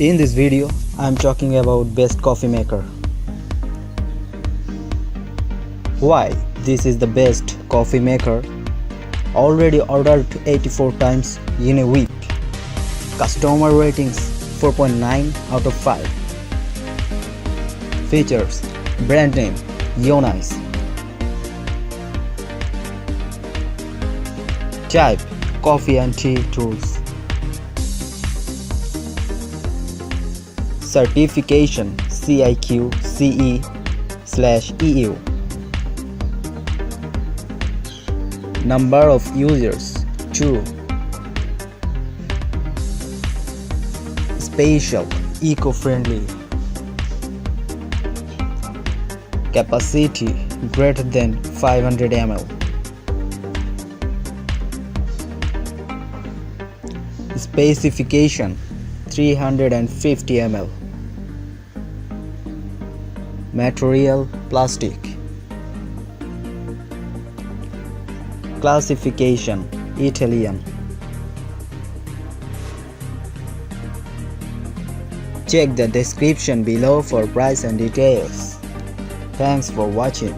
In this video, I am talking about best coffee maker. Why this is the best coffee maker? Already ordered 84 times in a week. Customer ratings 4.9 out of 5. Features: brand name Ueinsang. Type: coffee and tea tools. Certification: CIQ CE/EU. Number of users 2. Special: eco-friendly. Capacity: greater than 500 ml. Specification: 350 ml. Material: plastic. Classification: Italian. Check the description below for price and details. Thanks for watching.